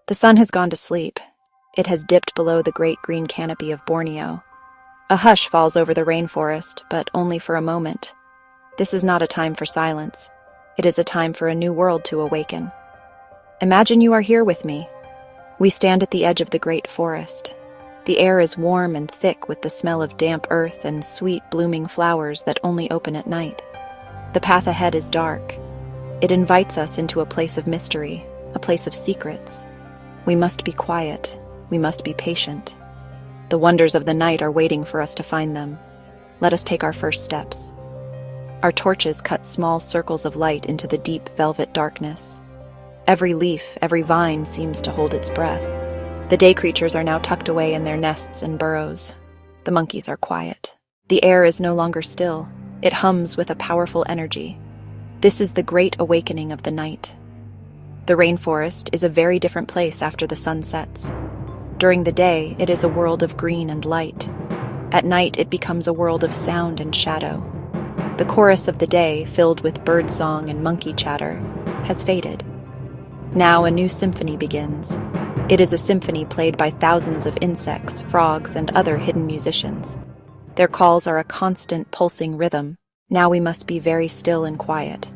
The sun has gone to sleep. It has dipped below the great green canopy of Borneo. A hush falls over the rainforest, but only for a moment. This is not a time for silence. It is a time for a new world to awaken. Imagine you are here with me. We stand at the edge of the great forest. The air is warm and thick with the smell of damp earth and sweet blooming flowers that only open at night. The path ahead is dark. It invites us into a place of mystery, a place of secrets. We must be quiet. We must be patient. The wonders of the night are waiting for us to find them. Let us take our first steps. Our torches cut small circles of light into the deep velvet darkness. Every leaf, every vine seems to hold its breath. The day creatures are now tucked away in their nests and burrows. The monkeys are quiet. The air is no longer still. It hums with a powerful energy. This is the great awakening of the night. The rainforest is a very different place after the sun sets. During the day, it is a world of green and light. At night, it becomes a world of sound and shadow. The chorus of the day, filled with birdsong and monkey chatter, has faded. Now a new symphony begins. It is a symphony played by thousands of insects, frogs, and other hidden musicians. Their calls are a constant pulsing rhythm. Now we must be very still and quiet.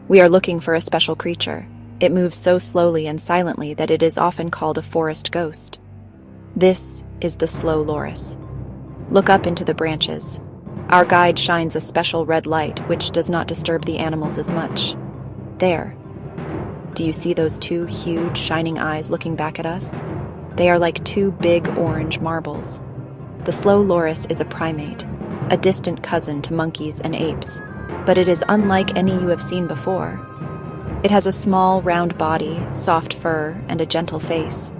We are looking for a special creature. It moves so slowly and silently that it is often called a forest ghost. This is the slow loris. Look up into the branches. Our guide shines a special red light which does not disturb the animals as much. There. Do you see those two huge shining eyes looking back at us? They are like two big orange marbles. The slow loris is a primate, a distant cousin to monkeys and apes, but it is unlike any you have seen before. It has a small, round body, soft fur, and a gentle face.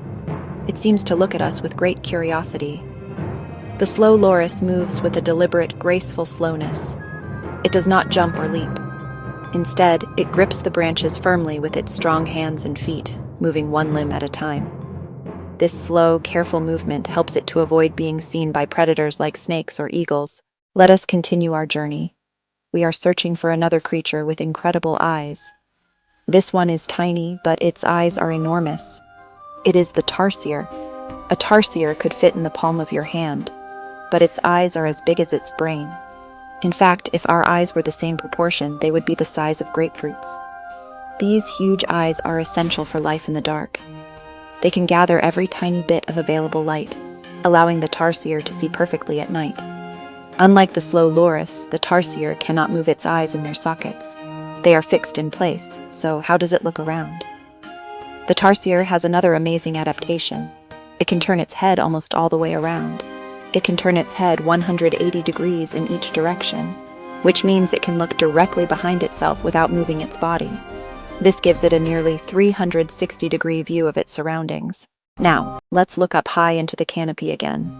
It seems to look at us with great curiosity. The slow loris moves with a deliberate, graceful slowness. It does not jump or leap. Instead, it grips the branches firmly with its strong hands and feet, moving one limb at a time. This slow, careful movement helps it to avoid being seen by predators like snakes or eagles. Let us continue our journey. We are searching for another creature with incredible eyes. This one is tiny, but its eyes are enormous. It is the tarsier. A tarsier could fit in the palm of your hand, but its eyes are as big as its brain. In fact, if our eyes were the same proportion, they would be the size of grapefruits. These huge eyes are essential for life in the dark. They can gather every tiny bit of available light, allowing the tarsier to see perfectly at night. Unlike the slow loris, the tarsier cannot move its eyes in their sockets. They are fixed in place, so how does it look around? The tarsier has another amazing adaptation. It can turn its head almost all the way around. It can turn its head 180 degrees in each direction, which means it can look directly behind itself without moving its body. This gives it a nearly 360-degree view of its surroundings. Now, let's look up high into the canopy again.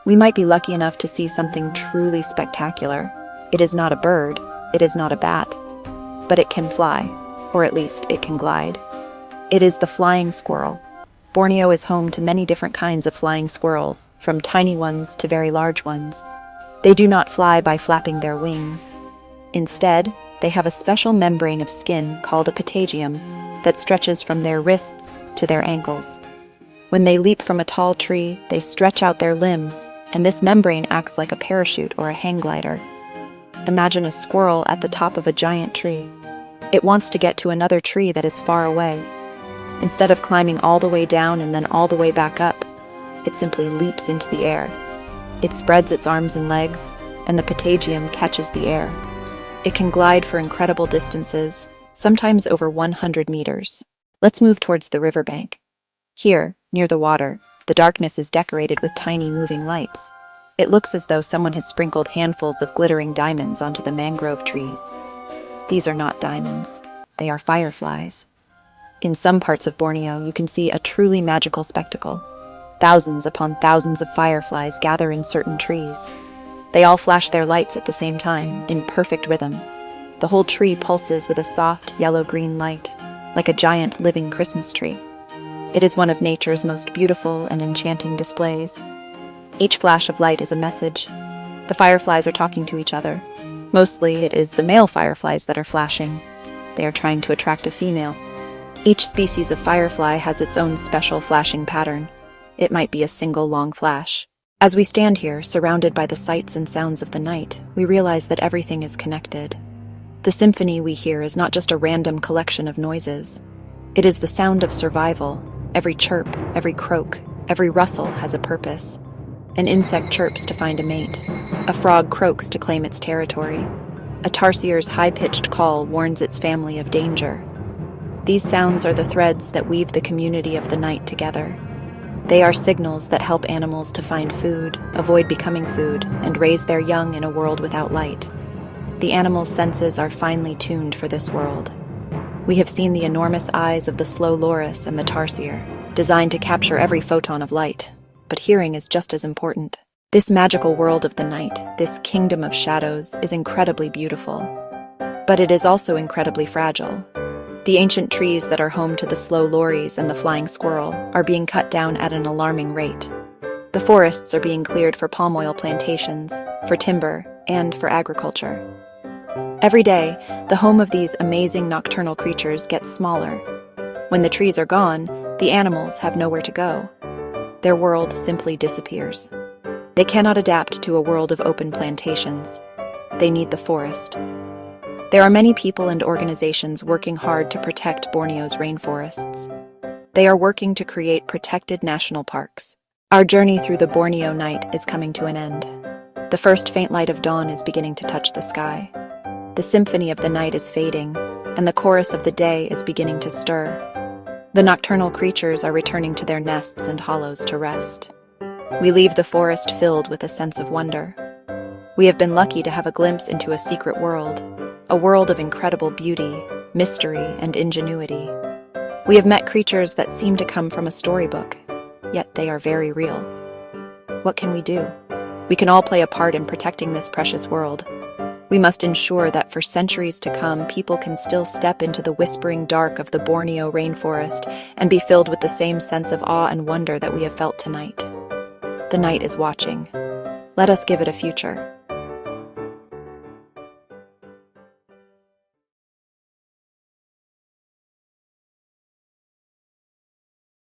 We might be lucky enough to see something truly spectacular. It is not a bird, it is not a bat, but it can fly, or at least it can glide. It is the flying squirrel. Borneo is home to many different kinds of flying squirrels, from tiny ones to very large ones. They do not fly by flapping their wings. Instead, they have a special membrane of skin called a patagium that stretches from their wrists to their ankles. When they leap from a tall tree, they stretch out their limbs, and this membrane acts like a parachute or a hang glider. Imagine a squirrel at the top of a giant tree. It wants to get to another tree that is far away. Instead of climbing all the way down and then all the way back up, it simply leaps into the air. It spreads its arms and legs, and the patagium catches the air. It can glide for incredible distances, sometimes over 100 meters. Let's move towards the riverbank. Here, near the water, the darkness is decorated with tiny moving lights. It looks as though someone has sprinkled handfuls of glittering diamonds onto the mangrove trees. These are not diamonds. They are fireflies. In some parts of Borneo, you can see a truly magical spectacle. Thousands upon thousands of fireflies gather in certain trees. They all flash their lights at the same time, in perfect rhythm. The whole tree pulses with a soft, yellow-green light, like a giant living Christmas tree. It is one of nature's most beautiful and enchanting displays. Each flash of light is a message. The fireflies are talking to each other. Mostly it is the male fireflies that are flashing. They are trying to attract a female. Each species of firefly has its own special flashing pattern. It might be a single long flash. As we stand here, surrounded by the sights and sounds of the night, we realize that everything is connected. The symphony we hear is not just a random collection of noises. It is the sound of survival. Every chirp, every croak, every rustle has a purpose. An insect chirps to find a mate. A frog croaks to claim its territory. A tarsiers' high-pitched call warns its family of danger. These sounds are the threads that weave the community of the night together. They are signals that help animals to find food, avoid becoming food, and raise their young in a world without light. The animals' senses are finely tuned for this world. We have seen the enormous eyes of the slow loris and the tarsier, designed to capture every photon of light. But hearing is just as important. This magical world of the night, this kingdom of shadows, is incredibly beautiful. But it is also incredibly fragile. The ancient trees that are home to the slow lories and the flying squirrel are being cut down at an alarming rate. The forests are being cleared for palm oil plantations, for timber, and for agriculture. Every day, the home of these amazing nocturnal creatures gets smaller. When the trees are gone, the animals have nowhere to go. Their world simply disappears. They cannot adapt to a world of open plantations. They need the forest. There are many people and organizations working hard to protect Borneo's rainforests. They are working to create protected national parks. Our journey through the Borneo night is coming to an end. The first faint light of dawn is beginning to touch the sky. The symphony of the night is fading, and the chorus of the day is beginning to stir. The nocturnal creatures are returning to their nests and hollows to rest. We leave the forest filled with a sense of wonder. We have been lucky to have a glimpse into a secret world, a world of incredible beauty, mystery, and ingenuity. We have met creatures that seem to come from a storybook, yet they are very real. What can we do? We can all play a part in protecting this precious world. We must ensure that for centuries to come, people can still step into the whispering dark of the Borneo rainforest and be filled with the same sense of awe and wonder that we have felt tonight. The night is watching. Let us give it a future.